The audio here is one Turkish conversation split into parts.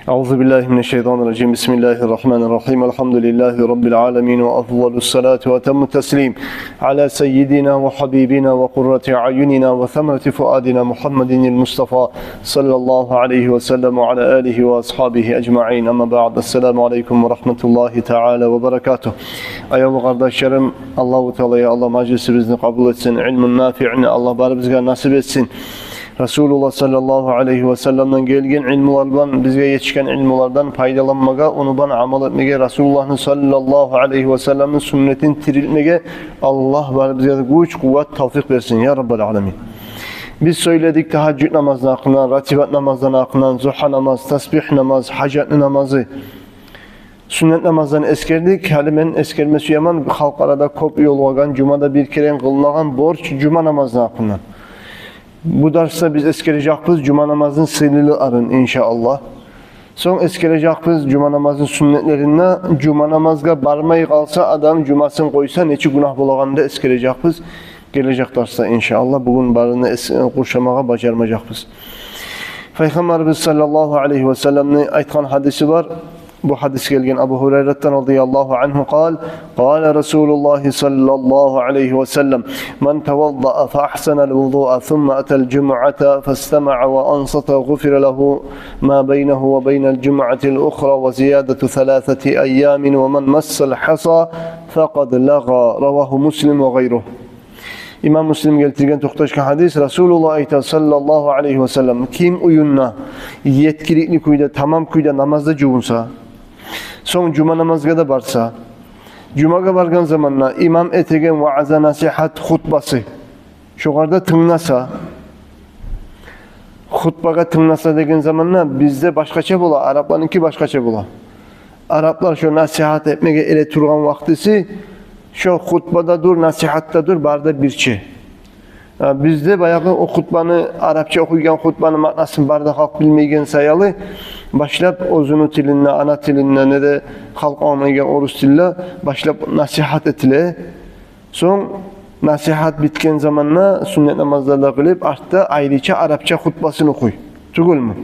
Euzubillahimineşşeytanirracim. Bismillahirrahmanirrahim. Elhamdülillahi Rabbil alemin ve afdalus salatu ve temmu teslim ala seyyidina ve habibina ve kurrati ayunina ve semerati fuadina Muhammedinil Mustafa sallallahu aleyhi ve sellem ve ala alihi ve ashabihi ecma'in. Ama ba'd. Esselamu aleyküm ve rahmetullahi teala ve berekatuh. Ayol kardeşlerim, Allahu Teala'ya Allah meclisimizni kabul etsin. İlmin nafi'ini Allah bari bizge nasip etsin. Resulullah sallallahu aleyhi ve sellem'den gelgen ilmulardan, bizge yetişken ilmulardan faydalanmaga, onu bana amal etmege, Resulullah'ın sallallahu aleyhi ve sellem'in sünnetin tirilmege Allah bari bizge güç, kuvvet, tavfik versin ya Rabbel alemin. Biz söyledik teheccüd namazına akınan, ratibat namazına akınan, zuha namaz, tesbih namaz, hacetli namazı, sünnet namazdan eskerdik. Halimen eskermesi yaman, halk arada kop yol vagan, cumada bir kere kılınagan borç, cuma namazına akınan. Bu derste biz eskereceğiz cuma namazının sınırlı arın inşallah. Son eskereceğiz cuma namazının sünnetlerine. Cuma namazga barmayı kalsa adam cumasını koysa neçi günah bulağında eskereceğiz. Gelecek derste inşallah. Bugün barını kurşamağa bacarmayacağız. Peygamberimiz sallallahu aleyhi ve sellem'in aytkan hadisi var. Bu hadis gelgen Ebu Hureyre'den radıyallahu anhu قال رسول الله صلى الله عليه وسلم من توضأ فأحسن الوضوء ثم أتى الجمعة فاستمع وأنصت غفر له ما بينه وبين الجمعة الأخرى وزيادة 3 أيام ومن مس الحصى فقد لغى رواه مسلم وغيره. İmam Müslim geltirgen toxtaşka hadis Resulullah ayta sallallahu aleyhi ve sellem kim uyunna yetkililik kuyda tamam kuyda namazda cuvunsa son cuma namazga da barsa cumaga bargan zamanla imam etegen vaaza nasihat hutbası şoğarda tınlasa hutbaga tınlasa degen zamanla bizde başkaça bola Araplarınki başkaça bola. Araplar şu nasihat etmege ele turgan vaktisi şu hutbada dur, nasihatta dur, barda birçi. Bizde bayağı o hutbanı, Arapça okuyken hutbanın manasını barda halk bilmeyken sayalı. Başlap ozunu tilinle, ana tilinle ne de halk anlayken orus tille başlap nasihat etile. Son nasihat bitken zamanla sünnet namazlarla kılıp artta ayrıca Arapça hutbasını okuy. Tugul mu?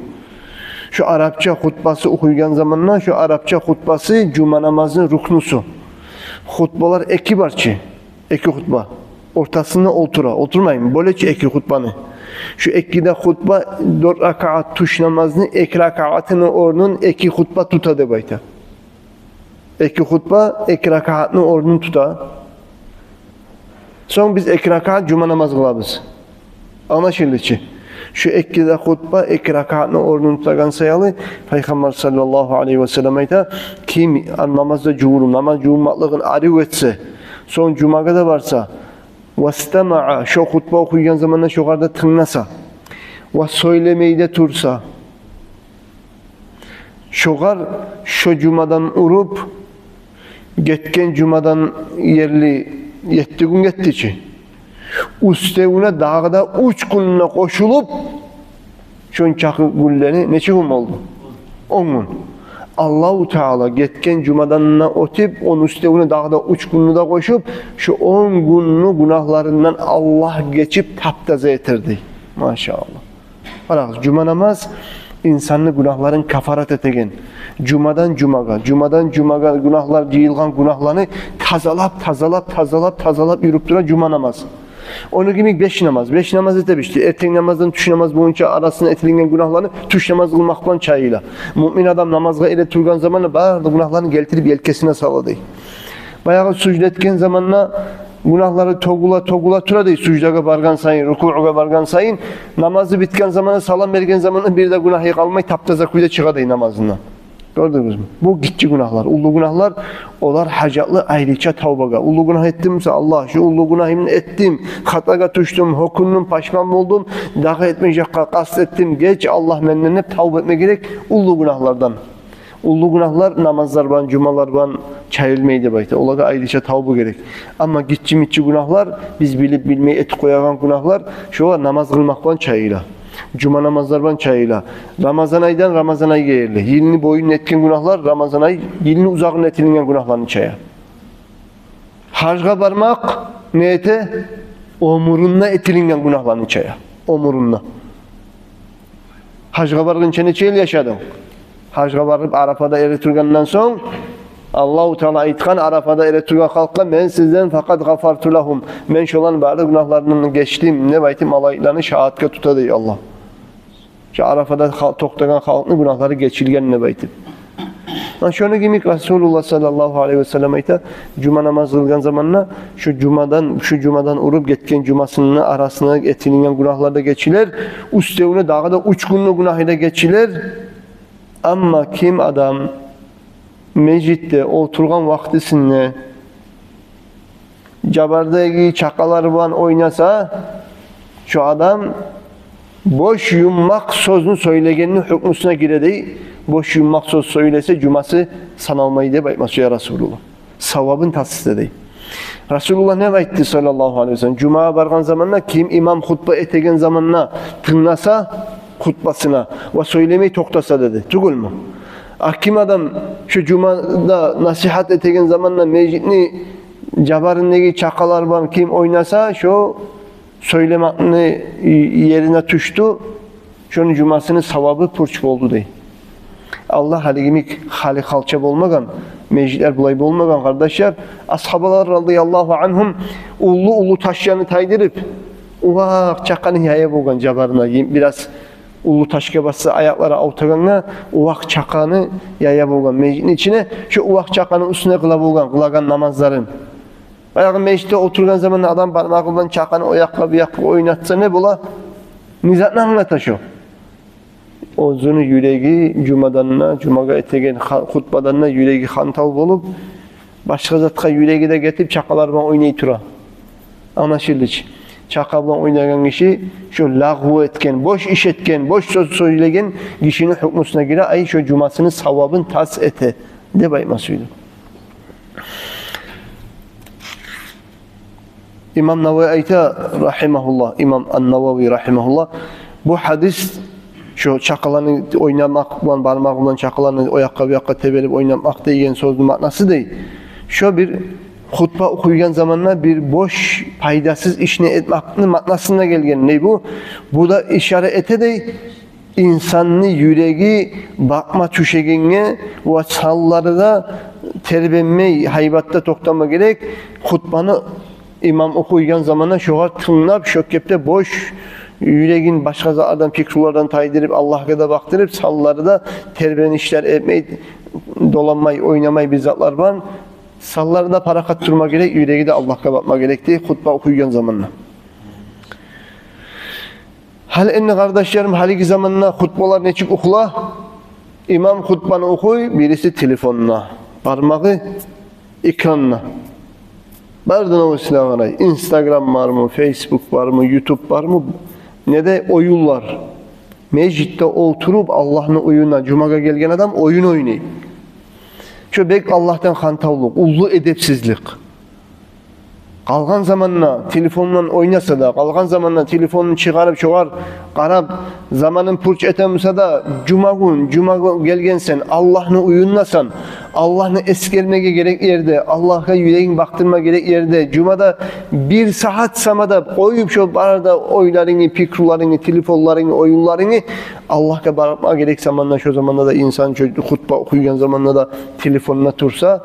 Şu Arapça hutbası okuyken zamanla şu Arapça hutbası cuma namazının ruknusu. Hutbalar eki barçı. Eki hutba. Ortasında oturmayın. Böylece eki hutbanı. Şu ekide hutba 4 rakaat tuş namazını ek rakaatını ornun eki hutba tutadı bayta. Eki hutba ek rakaatını ornun tuta. Son biz ek rakaat cuma namazı kılabız. Anlaşıldı ki. Şu ekide hutba ek rakaatını ornun tutagan sayalı. Peygamber sallallahu aleyhi ve sellem ayta kim namazda cuvurum, namaz cuvurmaklığın arı etse son cumaga da varsa vastama'a şu hutba okuygan zamanla şoğarda tınlasa ve söylemeyi de tursa şoğar şu cumadan urup getken cumadan yerli yetti gün getti ki üstevine dağda uç gününe koşulup şun çakı gülleri neçe gün oldu? 10 gün. Allah-u Teala getken cumadanına otip onun üstevine dağda uç gününü de koşup şu 10 gününü günahlarından Allah geçip taptaza etirdi. Maşallah. Bırak cuma namaz insanlı günahların kafarat etegen. Cumadan cumaga günahlar yığılgan günahlarını tazalap yürüp duran cuma namaz. Onu gibi 5 namaz. 5 namaz etebişti. Erken namazdan tuş namaz boyunca arasında etilingen günahlarını tuş namaz kılmakla çayıyla. Mümin adam namazga ele turgan zamanla bazı günahlarını getirip yelkesine saladı. Bayağı sucud etken zamanla günahları togula turadı. Sucdaga bargan sayın, ruku'uga bargan sayın. Namazı bitken zamanla salam vergen zamanla bir de günahı kalmayı taptaza kuyda çıkadı namazından. Gördünüz mü? Bu gitçi günahlar, ulu günahlar, olar hacatlı ayrıca tavbaga. Ulu günah ettimse Allah, şu ulu günahımı ettim, hataga düştüm, hokunum, paşman oldum, daha etmeyecekka kast ettim, geç Allah menden hep tavba etme gerek, ulu günahlardan. Ulu günahlar, namazlar ban, cumalar ban, çayılmaydı bayta. Olaga ayrıca tavba gerek. Ama gitçi mitçi günahlar, biz bilip bilmeyi et koyagan günahlar, şu var namaz kılmakla çayıyla. Cuma namazlardan çayıyla. Ramazan aydan Ramazan ayı gelirli. Yılını boyun etken günahlar Ramazan ayı, yılını uzağın etilingen günahlarını çaya. Hacga barmak neyete? Omurunna etilingen günahlarını çaya. Omurunna. Hacga bargınca neçe yıl yaşadın? Hajga barıp Arafada ere turgandan soň Allahu Teala aytgan Arafada ere turgan halkka men sizden fakat gafartu lahum. Men şolan bari günahlarını geçtim. Ne baytim alaylarını şahatka tutadı Allah. Şu Arafada toktagan halkın günahları geçilgen ne baytim. Şunu gimik Resulullah sallallahu aleyhi ve sellem ayta cuma namaz kılgan zamanla şu cumadan urup getken cumasının arasına etinilen günahlarda geçiler. Üstevine dağa da 3 günlük günahı da geçiler. Ama kim adam meclitte oturgan vaktisinde cabardagi çakalar bilan oynasa şu adam boş yummak sözünü söylegeninin hükmüsüne giredi. Boş yummak söz söylese cuması sanalmayı diye baytması ya Resulullah. Savabın tahsis edeyim. Resulullah ne baytti sallallahu aleyhi ve sellem? Cuma'ya bargan zamanla kim imam hutba etegen zamanla tınlasa hutbasına ve söylemeyi toktasa dedi. Tugul mu? Kim adam şu cumada nasihat etegen zamanla meclini cabarındaki çakalar var kim oynasa şu söylemekini yerine tuştu. Şunun cumasının savabı purçuk oldu değil. Allah haligimik hali halça bolmagan, meclisler bulay bolmagan kardeşler, ashabalar radıyallahu anhum ulu taşyanı taydırıp uvak çakanı yaya bolgan cabarına biraz ulu taşka bassa ayaklara avtaganına uvak çakanı yaya bolgan meclisin içine şu uvak çakanın üstüne kılagan namazların. Bayağı mecliste oturgan zaman adam parmağından çakanı oyakla bir yakla oynatsa ne bola? Nizatını anlata şu. Ozunu yüreği cumaga etegen hutbadanna yüreği hantal bolup başka zatka yüreği de getip çakalar bilan oynay tura. Anlaşıldı. Çaka bilan oynagan kişi şu lağvu etken, boş iş etken, boş söz söylegen kişinin hükmüsüne göre ay şu cumasının savabın tas ete de baymasıydı. İmam Navavi ayta rahimahullah, İmam An-Navavi rahimahullah bu hadis şu çakalarını oynamak bilan barmak bilan çakalarını oyakka bu yakka tebelip oynamak degan sözün manası değil. Şu bir hutba okuygan zamanla bir boş, paydasız işini etmekinin manasına gelgen. Ne bu? Bu da işaret ete de insanın yüreği bakma tüşegenge ve salları da terbenme, haybatta toktama gerek. Hutbanı imam okuygan zamanla şoğa tınlap, şökkepte boş yüreğin başka adam fikirlerden taydırıp Allah'a da baktırıp salları da terbiyen işler etmeyi, dolanmayı, oynamayı bizzatlar var. Salları da para kattırma gerek, yüreği de Allah'a bakma gerekti hutba okuygan zamanla. Hal enne kardeşlerim haliki zamanla hutbalar neçik okula? İmam hutbanı okuy, birisi telefonuna, parmağı ekranına. Bardan o silahına, Instagram var mı, Facebook var mı, YouTube var mı? Ne de oyunlar. Meclitte oturup Allah'ın oyununa, cumaga gelgen adam oyun oynayı. Şu bek Allah'tan hantavlık, ullu edepsizlik. Kalgan zamanla telefonla oynasa da, kalgan zamanla telefonunu çıkarıp çoğar, qarab, zamanın purç etemse da, cuma gelgen sen, Allah'ını uyunlasan, Allah'ını eskermege gerek yerde, Allah'a yüreğin baktırma gerek yerde, cumada bir saat samada koyup şu barada oylarını, pikrularını, telefonlarını, oyunlarını, Allah'a bakma gerek zamanla, şu zamanda da insan hutba okuygan zamanla da telefonuna tursa,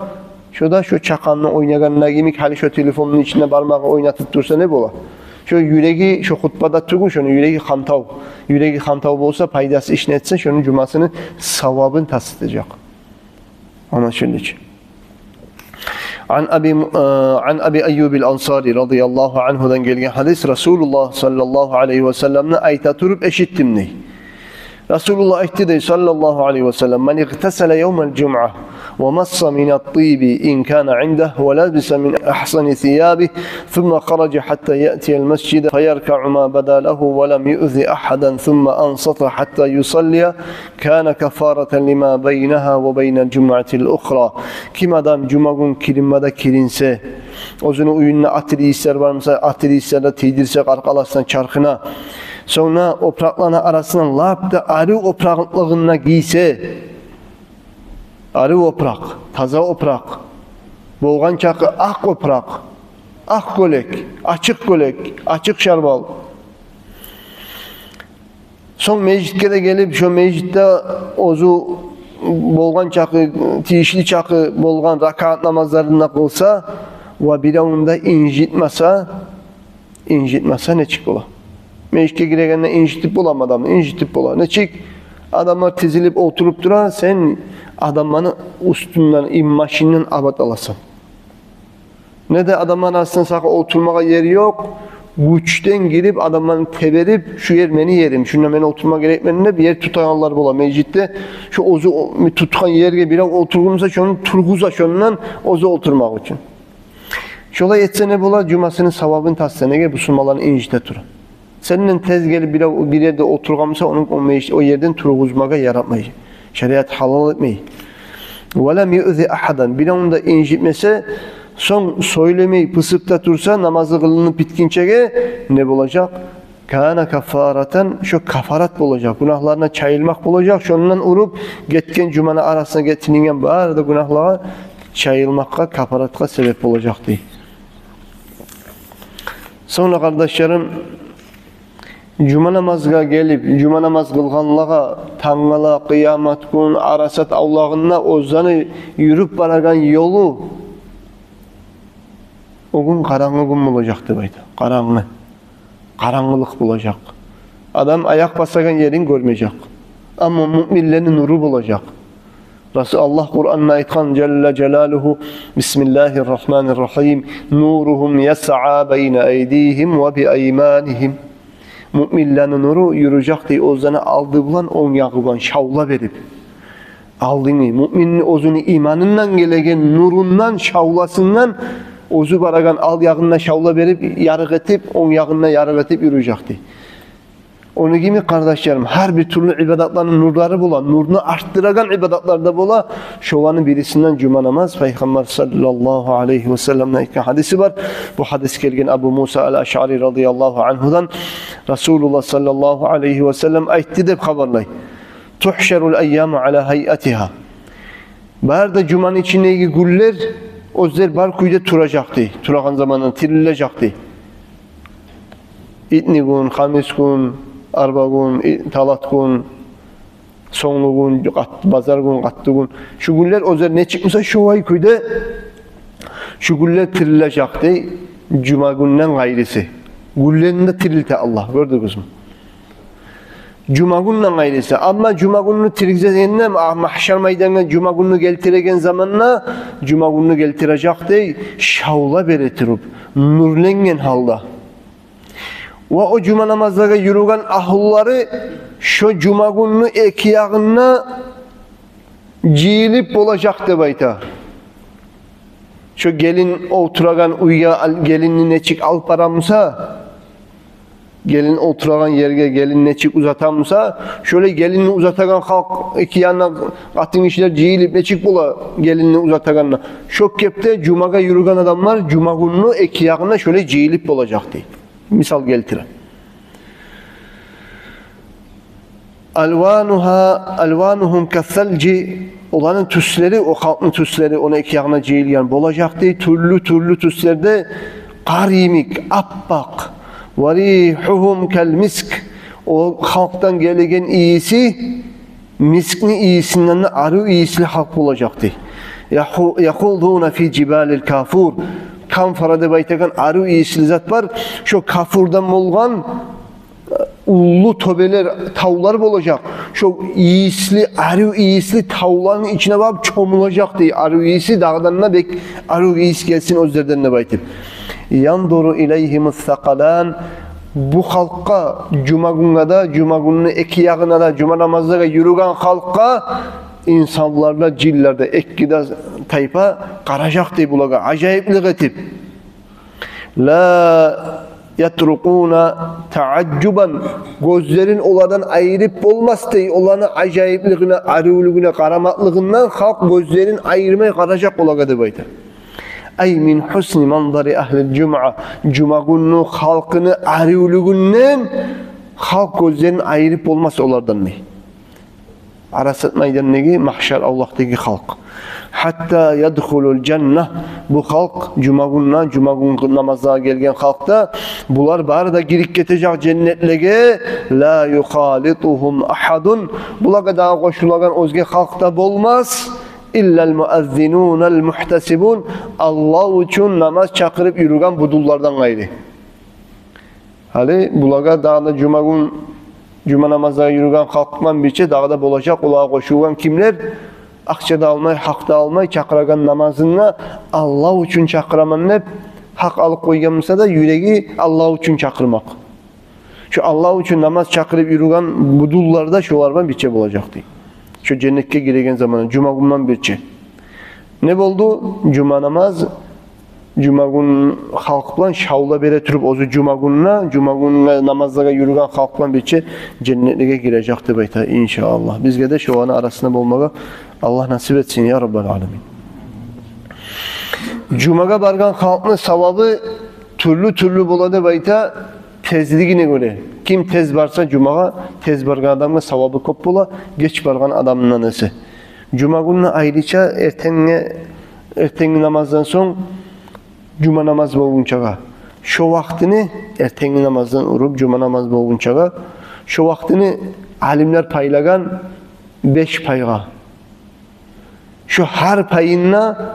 şu çakanla oynaganına gemik hali şu telefonun içinde parmağı oynatıp dursa ne bola? Şu yüreği şu hutbada tugun şunu yüreği hantav. Yüreği hantav olsa paydası işnetse şunun cumasını savabın tahsis edecek. Anlaşıldı. An Abi Eyyub el-Ansari radıyallahu anhu'dan gelgen hadis Resulullah sallallahu aleyhi ve sellem'le ayta turup eşittim ney. Resulullah aytti sallallahu aleyhi ve sellem men igtesele yevmel cum'a ومص من الطيب إن كان عنده ولبس من أحسن ثيابه ثم خرج حتى يأتي المسجد فيركع ما بدا له ولم يؤذي أحدا ثم أنصت حتى يصلي كان كفارة لما بينها وبين الجمعة الأخرى كما دام جمعون kilimada kilinse özünü uyununa atiri ister var mı? Atiri isterle teydirse arkalasından çarkına sonra opraklarına arasından lapta arı opraklığına giyse arı oprak, taza oprak, boğan çakı ak oprak, ak golek, açık şarbal. Son meclitte de gelip şu meclitte ozu bolgan çakı, tiyişli çakı bolgan rakat namazlarında kılsa ve biravunda incitmasa ne çık ola? Meşke giregenle incitip bulam adamı, incitip bula. Ne çık? Adamlar tizilip oturup duran, sen adamların üstünden, immaşinden abad alasın. Ne de adamların aslında sakın oturmaya yeri yok. Güçten girip adamların teberip şu yer beni yerim. Şundan beni oturma gerekmenine bir yer tutanlar bola. Meclitte şu ozu tutkan yerge biraz oturgunsa şunun turguza şundan ozu oturmak için. Şola etse ne bola? Cumasının savabını taslenege bu sunmaların incite turun. Seninle tez gelip bir yerde oturgamsa o yerden turguzmaga yaratmayı. Şeriat halal etmeyi. وَلَمْ يُؤْذِ أَحَدًا Bir anda incitmese son söylemeyi pısıp da dursa namazı kılınıp bitkinçege ne olacak? Kana kafareten şu kafarat olacak. Günahlarına çayılmak olacak. Şundan urup getken cumanın arasına getirinen bu arada günahlara çayılmakka, kafaratka sebep olacak diye. Sonra kardeşlerim cuma namazına gelip cuma namaz kılganlığa tangala kıyamet gün arasat Allah'ına ozanı yürüp baragan yolu o gün karanlık gün olacaktı bayda. Karanlık olacak. Adam ayak basagan yerin görmeyecek. Ama müminlerin nuru olacak. Resul Allah Kur'an'da aytkan Celle Celaluhu Bismillahirrahmanirrahim Nuruhum yes'a beyne eydihim ve bi eymanihim Müminlerin nuru yürüyecek diye ozanı aldı bulan on yakıban şavla verip aldığını müminin ozunu imanından gelegen nurundan şavlasından ozu baragan al yağına şavla verip yarık etip on yağına yarık etip yürüyecek diye. Onu gibi kardeşlerim her bir türlü ibadatların nurları bola, nurunu arttıragan ibadatlarda bola. Şovanın birisinden cuma namaz Peygamber sallallahu aleyhi ve sellem'den iki hadisi var. Bu hadis gelgen Abu Musa el-Eş'ari radıyallahu anhudan Resulullah sallallahu aleyhi ve sellem aytti de haberlay. Tuhşerul eyyamu ala hayatiha. Barda cumanın içindeki güller özler barkuyda turacaktı. Turagan zamanında tirilecekti. İtni gün, hamis gün, arba gün, talat gün, sonlu gün, bazar gün, kattı gün. Şu günler özel ne çıkmışsa şu ay köyde şu günler tirilecekti. Cuma günden gayrisi. Güllerinde tirildi Allah. Gördünüz mü? Cuma günden gayrisi. Ama cuma gününü tirileceğinden mahşer meydanına cuma gününü geltiregen zamanla cuma gününü geltirecekti. Şavla beretirip, nurlengen halda. Ve o cuma namazlara yürüyen ahulları şu cuma gününü iki yağına ciyilip olacaktı bayta. Şu gelin oturagan uyuya gelinin neçik al paramsa gelin oturagan yerge gelin neçik uzatamsa şöyle gelini uzatagan halk iki yanına katın işler ciyilip neçik bola gelinini uzataganla. Şok kepte cumaga yürüyen adamlar cuma gününü iki yağına şöyle ciyilip olacaktı. Misal geltire. Alvanuhum kassalci olanın tüsleri, o halkın tüsleri ona iki yağına ceyilgen olacaktı. Türlü tüslerde kar yemik, appak. Varihuhum kel misk. O halktan gelegen iyisi, miskni iyisinden de arı iyisli halk olacaktı. Yahulduna fi cibalil kafur. Kanfarada baytakan arı iyisli zat var. Şu kafurdan olgan ullu töbeler, tavlar olacak. Şu iyisli, arı iyisli tavların içine bakıp çomulacak diye. Arı iyisi dağdanına bek, arı iyisi gelsin özlerden baytip. Yandoru ileyhimus sakalan. Bu halka cuma gününe cuma gününün iki yağına da cuma namazlara yürüyen halka insanlarla cillerde ekkide tayfa karacak diye bulaga acayiplik etip la yatrukuna taaccuban gözlerin olardan ayırıp olmaz diye olanı acayipliğine, arıvlığına, karamatlığından halk gözlerin ayırmaya karacak olagadı bayda. Ay min husni manzari ahlil cuma. Cuma günü halkını arıvlığından halk gözlerin ayırıp olmaz olardan mı? Arasat meydanındaki mahşer Allah'taki halk. hatta yadkhulul cenneh. Bu halk cuma gün namazına gelgen halkta bular bari da girip ketecek cennetlige la yukhalituhum ahadun. Bulaga daha koşulagan özge halkta bolmaz. İllel muazzinunel muhtesibun. Allah için namaz çakırıp yürügen budullardan gayrı. Hali bulaga dağda cuma namazına yürüyen halkman birçe dağda bolacak olağa koşulan kimler? Akça da almay, hak da almay, çakıragan namazına Allah için çakıraman hep hak alıp koyganmışsa da yüreği Allah için çakırmak. Şu Allah için namaz çakırıp yürüyen budullarda şolardan birçe bolacaktı. Şu cennetke giregen zamanı cuma günman birçe. Ne oldu? Cuma gün halk bilan şavla bere turib o'zi cuma gününe namazlara yürüyen halk bilan birçe cennetlige girecekti bayta inşallah. Bizge de şu an arasında bolmaga Allah nasip etsin ya Rabbal Alemin. Cumaga bargan halkın savabı türlü boladı bayta tezligine göre. Kim tez barsa cumaga tez bargan adamga savabı kop bola, geç bargan adamın nesi. Cuma gününe ayrıca ertengi namazdan son cuma namaz bolgunçaga. Şu vaktini ertengi namazdan urup cuma namaz bolgunçaga. Şu vaktini alimler paylagan 5 payga. Şu her payına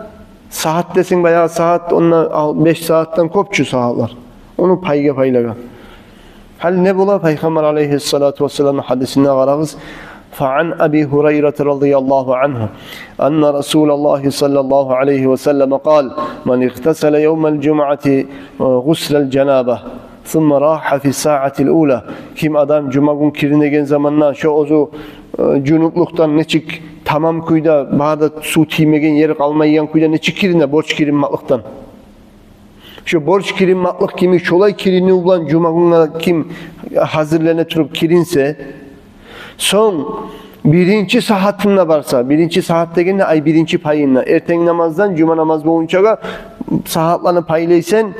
saat desin bayağı saat onunla 5 saatten kopçu saatler. Onu payga paylagan. Hal ne bula Peygamber aleyhissalatu vesselam hadisinde qarağız. فعن أبي هريرة رضي الله عنه أن رسول الله صلى الله عليه وسلم قال من اغتسل يوم الجمعة غسل الجنابة ثم راح في الساعة الأولى kim adam cuma gün kirinegen zamanla şu ozu cunupluktan neçik tamam kuyda bağda su tiymegen yeri kalmayan kuyda neçik kirine borç kirinmaklıktan şu borç kirinmaklık kimi şolay kirini ulan cuma gününe kim hazırlana turup kirinse son birinci saatinde varsa, birinci saatte gene ay birinci payınla, erten namazdan cuma namaz boyunca saatlarını paylaysan,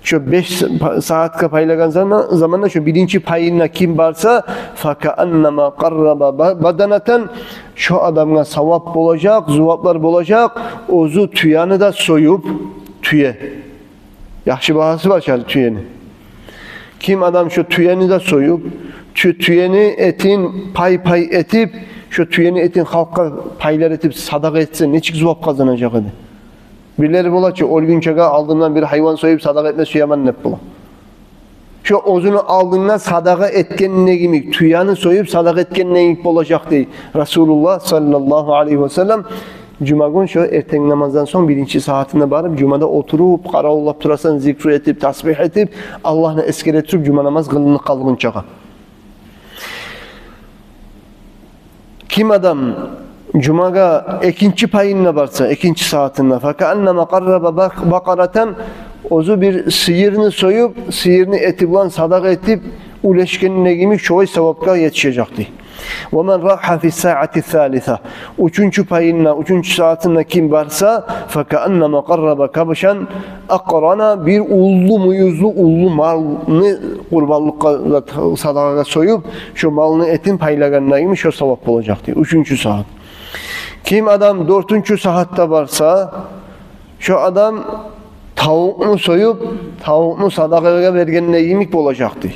şu 5 saatka paylagan zamanla şu birinci payınla kim varsa, فَكَأَنَّمَا قَرَّبَ بَدَنَةً şu adamına savap olacak, zuvaplar olacak, ozu tüyanı da soyup, tüye. Yaxşı bahası var şöyle tüyeni. Kim adam şu tüyeni de soyup, tüyeni etin pay etip şu tüyeni etin halka paylar etip sadaka etse neçik zuvap kazanacak idi. Birileri bola ki ol günçega aldığından bir hayvan soyup sadaka etme suyaman nep bola. Şu ozunu aldığından sadaka etken ne gimik, tüyanı soyup sadaka etken ne gimik olacak değil. Resulullah sallallahu aleyhi ve sellem cuma gün şu erten namazdan son birinci saatinde barıp cumada oturup karaollap turasan zikru etip tasbih etip Allah'ını eskere tutup cuma namaz kılınıp kalgınçaga. Kim adam cumaga ikinci payına varsa, ikinci saatinde فَكَأَنَّمَا قَرَّبَ بَقَرَةً ozu bir sıyırını soyup, sıyırını eti bulan sadaka etip uleşkenine gibi çoğu sevapka yetişecekti. وَمَنْ رَاحَ فِي السَّاعَةِ الثَّالِثَةِ üçüncü payına, üçüncü saatinde kim varsa فَكَأَنَّمَا قَرَّبَ كَبْشًا اَقْرَنَا bir ullu muyuzlu ullu malını kurbanlıkla sadaka soyup şu malını etin paylaganına gibi şu sevap olacaktı. Üçüncü saat. Kim adam dördüncü saatte varsa şu adam tavukunu soyup tavukunu sadakaya vergenine yemek olacaktı.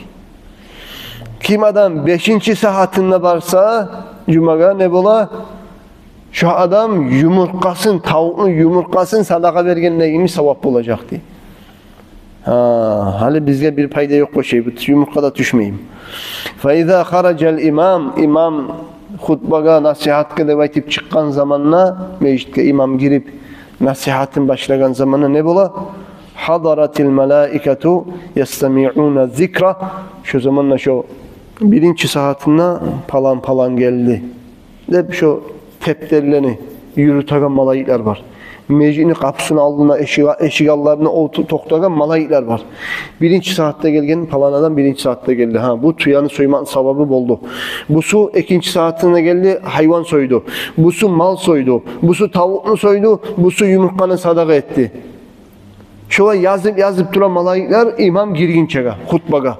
Kim adam 5. saatinde varsa cumaga ne bola? Şu adam yumurtlasın, tavuğun yumurtlasın sadaka vergenine yemiş sevap olacaktı. Hali bizge bir payda yok o şey. Bu yumurtkada düşmeyeyim. فَاِذَا خَرَجَ الْاِمَامِ İmam hutbaga nasihat kılıp aytıp çıkan zamanla meclitke imam girip nasihatin başlayan zamanla ne bola? Hadaratil melaiketu yestemi'una zikra şu zamanla şu birinci saatinde palan geldi. Hep şu tepderlerini yürüten malayikler var. Meclinin kapısını aldığında eşigallarını toktagan malayikler var. Birinci saatte gelgen palanadan birinci saatte geldi. Bu tüyanı soymanın sababı oldu. Bu su ikinci saatinde geldi hayvan soydu. Bu su mal soydu. Bu su tavukunu soydu. Bu su yumurtkanı sadaka etti. Şöyle yazıp duran malayikler imam girginçega, hutbaga,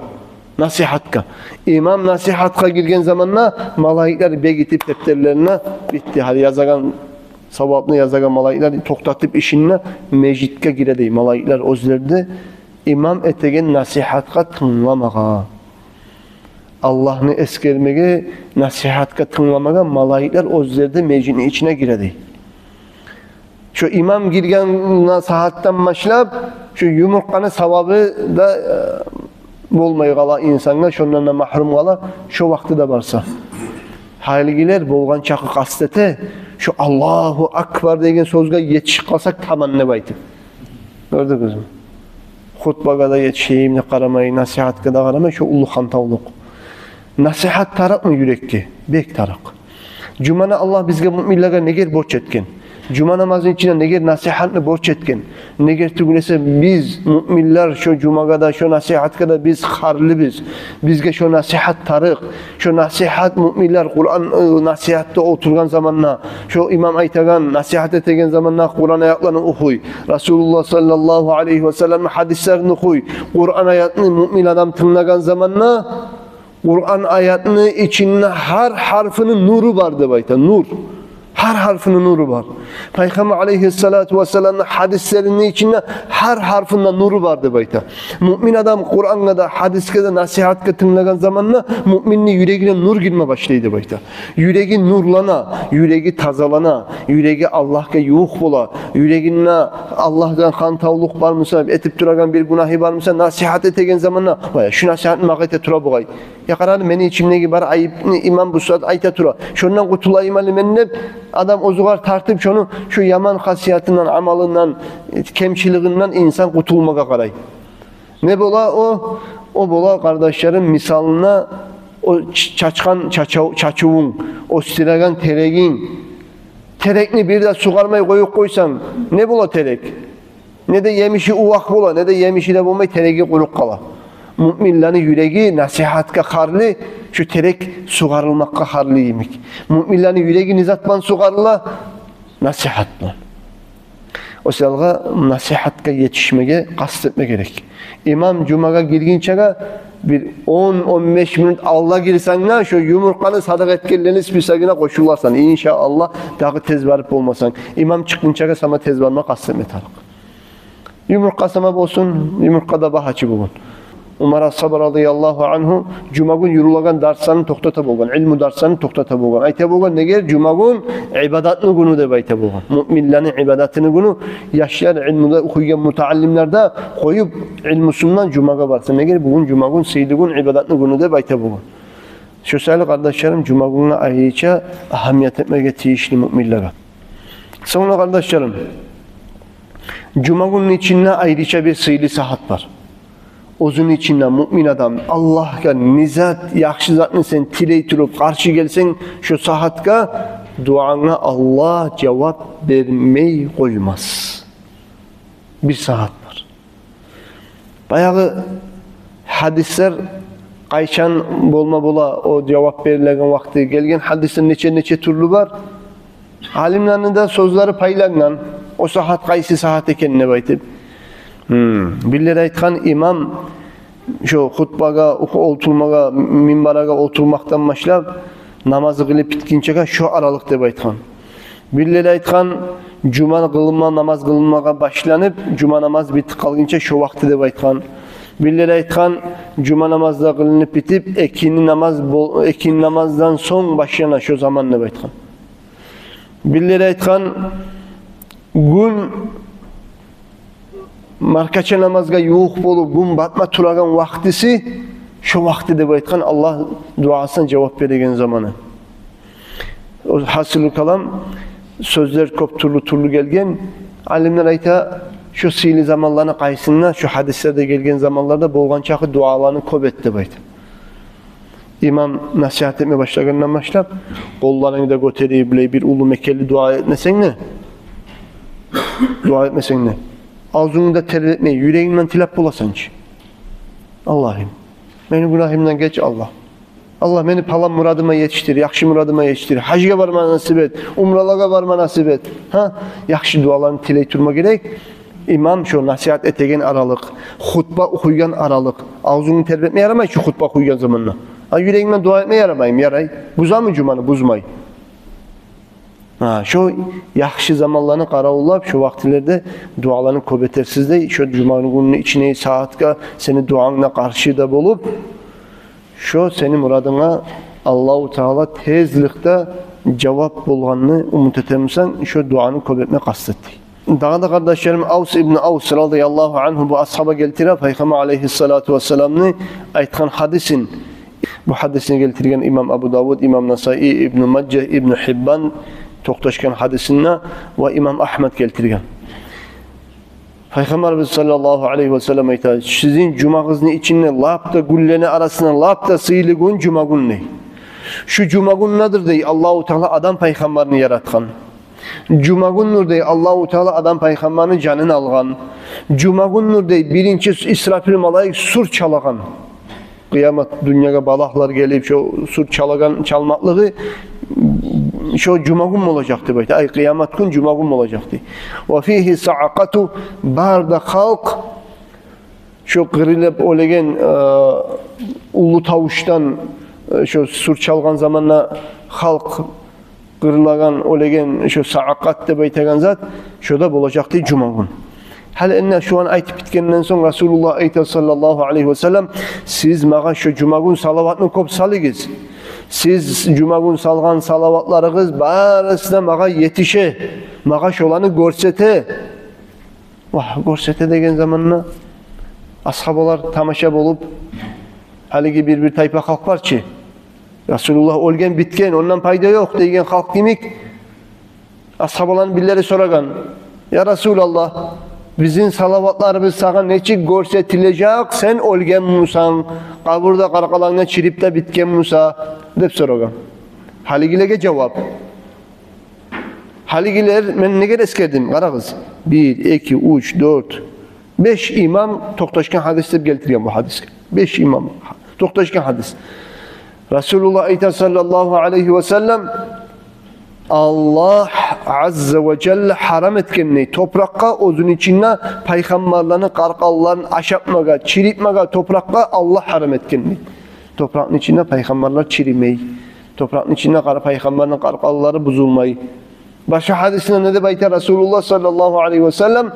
nasihatka. İmam nasihatka girgen zamanla malayikler begitip defterlerine bitti. Hadi yazagan Savabını yazagan malaiklar to'xtatib ishini mejitga giradi. Malaiklar o'zlarida imam etegen nasihatga tinglamagan. Allah'ını eskermege, nasihatka tinglamagan malaiklar o'zlarida mejitning içine giradi. Şu imam girgan saatdan başlap şu yumurtqani savabı da bo'lmay qala insonga, shundan mahrum qala şu vaqtida barsa. Hayligiler bo'lgan chaqi qasdete şu Allahu akbar degan so'zga yetishib qolsak tamanna baytib. Gördünüz mü? Xutbaga da yetişeyim de qaramay, nasihatga da qaramay şu ulug' xantavluq. Nasihat taraq mı yürekki? Bek taraq. Cumana Allah bizge müminlerge neger borç etken. Cuma namazının içine neger nasihatni borç etken. Neger tugulese biz müminler şu cumaga da şu nasihatka da biz harlı biz. Bizge şu nasihat tarıq. Şu nasihat müminler Kur'an nasihatta oturgan zamanla şu imam aytagan nasihat etegen zamanla Kur'an ayatlarını okuy. Resulullah sallallahu aleyhi ve sellem hadislerini okuy. Kur'an ayatını mümin adam tınlagan zamanla Kur'an ayatının içinde her harfinin nuru vardı bayta. Nur. Her harfinin nuru var. Peygamber aleyhissalatu vesselam'ın hadislerinin içinde her harfinden nuru vardı bayta. Mümin adam Kur'an'da da hadiske de nasihatka tınlagan zamanla müminin yüreğine nur girme başlaydı bayta. Yüreği nurlana, yüreği tazalana, yüreği Allah'a yuh bola, yüreğine Allah'tan xantavluq var mısa, etip duragan bir günahı var mısa, nasihat etegen zamanla şu nasihatini mağayta tura buğay. Ya kararlı meni içimdeki bar ayıpni imam bu saat ayta tura. Şundan kutulayım ali menine adam ozugar tartıp şunu şu yaman hasiyetinden, amalından, kemçiliğinden insan kutulmaga karay. Ne bola o? O bola kardeşlerim misalına o çaçkan çaçuğun, o siragan teregin, terekni bir de sugarmayı koyup koysan ne bola terek? Ne de yemişi uvak bola, ne de yemişi de bulmayı teregi kuruk kala. Müminlerin yüreği nasihatka harlı, şu terek sugarılmakka harlı yemek. Müminlerin yüreği nizatman sugarıla, nasihatla. O selga nasihatka yetişmege, kastetme gerek. İmam cumaga girginçega bir 10-15 minut Allah girsenle şu yumurtkanı sadak etkenlerini pisagına koşularsan inşallah daha tez varıp olmasan. İmam çıkınçaga sana tez varma kastetme tarık. Yumurtka sama olsun, yumurtkada bahaçı bulun. Umar Sabr radıyallahu anhu cuma gün yurulagan darslarını toxtata bolgan, ilmu darslarını toxtata bolgan. Ayta bolgan neger cuma gün ibadatını günü deb ayta bolgan. Müminlerin ibadatını günü yaşlar ilmuda okuygan mutaallimlerde koyup ilmusundan cumaga barsın. Neger bugün cuma gün seydigun ibadatını günü deb ayta bolgan. Şu sayılı kardeşlerim cuma gününe ayrıca ahamiyet etmeye tiyişli müminlere. Sonra kardeşlerim cuma günün içinde ayrıca bir sıylı saat var. Ozun içinde mümin adam Allah'a nizat, yaxşı zatını sen tiley turup karşı gelsen şu saatka duana Allah cevap vermeyi koymaz. Bir saat var. Bayağı hadisler Ayşan bolma bola o cevap verilen vakti gelgen hadisler neçe türlü var. Alimlerin de sözleri paylanan o saat kaysi saat ekenine baytib. Birileri aytkan imam şu hutbaga, oturmaga, minbaraga oturmaktan başlap namazı kılıp bitkinçe şu aralık deb aytkan. Birileri aytkan cuma kılınma, namaz kılınmaga başlanıp cuma namaz bitip kalınca şu vakti deb aytkan. Birileri aytkan cuma namazda kılınıp bitip ekin namazdan son başlanan şu zaman deb aytkan. Birileri aytkan gün markaça namazga yuh bolup gün batma turagan vaktisi şu vakti deb aytkan Allah duasına cevap beregen zamanı. O hasılı kalam sözler köp turlu gelgen alimler ayta şu sili zamanlarına kaysınlar şu hadislerde gelgen zamanlarda bolgan çakı dualarını köp et deb aytı. İmam nasihat etmeye başlagandan başlap kollarını da götürüp bir ulu Mekkeli dua etmesen ne? Dua etmesen ne? Ağzını da terlet etmeyi, yüreğinden tilap bulasan ki. Allah'ım, beni günahımdan geç Allah. Allah beni palan muradıma yetiştir, yakşı muradıma yetiştir. Hacıga varma nasip et, umralaga varma nasip et. Yakşı dualarını tiley turma gerek. İmam şu nasihat etegen aralık, hutba okuygan aralık. Ağzını terlet etmeye yaramay şu hutba okuygan zamanla. Yüreğinden dua etmeye yaramayım, yaray. Buza mı cumanı, buzmay. Şu yaxşı zamanlarını qaraullab, şu vaxtlarda dualarını köbetersizde, şu cumanın gününün içine saatka seni duanına karşı da bulup, şu senin muradına Allah-u Teala tezlikte cevap bulganını umut etemsen, şu duanı köbetme kastetti. Daha da kardeşlerim, Avs ibn Avs radıyallahu anhu bu ashaba geltire, Peygamber aleyhissalatu vesselam'ını aytkan hadisin, bu hadisini geltirgen İmam Abu Davud, İmam Nasai, İbn Maccah, İbn Hibban toqtaşkan hadisine ve İmam Ahmed geltirgen. Peygamber sallallahu aleyhi ve sellem aytadi, sizin cumağınızın içinde lapta gülleni arasına lapta sıyılıgun cuma günü. Şu cuma günü nedir dey? Allahu Teala adam peygamberini yaratkan. Cuma günü dey Allahu Teala adam peygamberin canını algan. Cuma günü dey birinci İsrafil malayik sur çalagan. Kıyamet dünyaya balaklar gelip şu sur çalagan çalmaklığı şu cuma günü olacaktı böyle. Ay kıyamet gün cuma günü olacaktı. Ve fihi sa'aqatu barda halk şu kırılıp olegen ulu tavuştan şu sur çalgan zamanla halk kırılagan olegen şu sa'aqat de beytegan zat şoda olacaktı cuma günü. Hal enne şu an aytıp bitkenden son Resulullah aytı sallallahu aleyhi ve sellem siz mağa şu cuma günü salavatını kop salıgız. Siz cuma günü salgan salavatlarınız barısına mağa yetişe, mağa şolanı görsete. Vah, görsete degen zamanına ashabalar tamaşa bolup haligi bir tayfa halk var ki Resulullah olgen bitken ondan payda yok degen halk demek. Ashabaların billeri soragan. Ya Resulallah bizim salavatlarımız sana neçik görsetilecek sen olgen musan kaburda qarqalağına çirip de bitken musa dep soragan. Haligilege cevap. Haligiler men neger eskerdim qarağız. 1, 2, 3, 4, 5 imam toqtaşkan hadis dep geltirgen bu hadis. 5 imam toqtaşkan hadis. Resulullah ayta sallallahu aleyhi ve sellem Allah azze ve celle haram etkenini toprakka özün içinde peygamberlerini qarqallarını aşapmaga, çiripmaga toprakka Allah haram etkenini. Toprağın içinde peygamberler çirimeyi, toprağın içinde peygamberlerin qarqalları buzulmayı. Başka hadisinde ne de bayta Resulullah sallallahu aleyhi ve sellem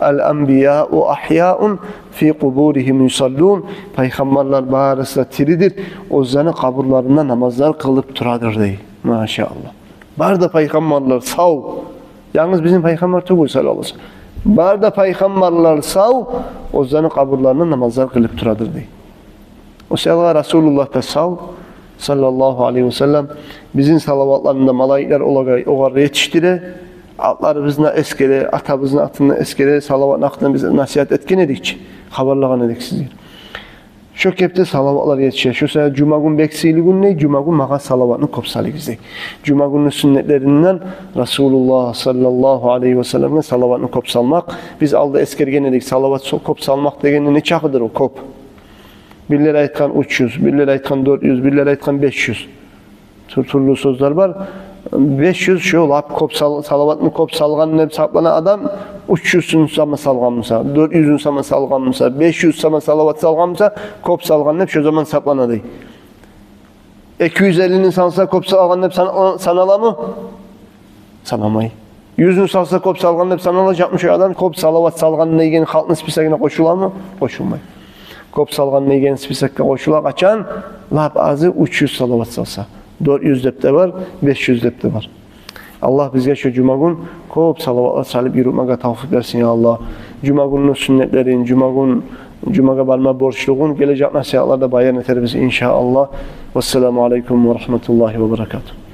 el-enbiya'u ahya'un fi kuburihim yusallun. Peygamberler barısında tiridir. Ozanı kaburlarında namazlar kılıp turadır dey. Maşallah. Barda peygamberler sağ. Yalnız bizim peygamber tuğul sallallahu aleyhi ve sellem. Barda peygamberler sağ. Ozanı kaburlarında namazlar kılıp turadır dey. O sefer Resulullah da sağ. Sallallahu aleyhi ve sellem bizim salavatlarında malayikler oğarı yetiştire, atlarımızla eskere, atamızın atını eskere, salavatın hakkında bize nasihat etken edik, haberlagan edik sizler. Şu kepte salavatlar yetişir. Şu sefer cuma gün beksiyli gün ne? Cuma gün mağa salavatını kopsalı gizleyik. Cuma günün sünnetlerinden Resulullah sallallahu aleyhi ve sellem'e salavatını kopsalmak. Biz aldı eskergen edik, salavat kopsalmak degen ne çakıdır o kop? Birileri aytkan 300, birileri aytkan 400, birileri aytkan 500. Turlu sözler var. 500 şu lap salavatını kop salganını hep saplanan adam 300'ün sama salganmısa, 400'ün sama salganmısa, 500 sama salavat salganmısa kop salganını hep şu zaman saplanadı. 250'nin sansa kop salganını hep sanala mı? Sanamayı. 100'ün salsa kop salganını hep sanalacakmış o adam. Kop salavat salganını egen halkın spisakine koşular mı? Koşulmayı. Kop salgan neygen spisakka koşula kaçan lap azı 300 salavat salsa. 400 depte var, 500 depte var. Allah bizge şu cuma gün kop salavatlar salıp yürütmeye tavfik versin ya Allah. Cuma günün sünnetlerin, cuma'ga barma borçluğun gelecek nasihatlarda bayan eter bizi inşallah. Vesselamu aleyküm ve rahmetullahi ve berekatuhu.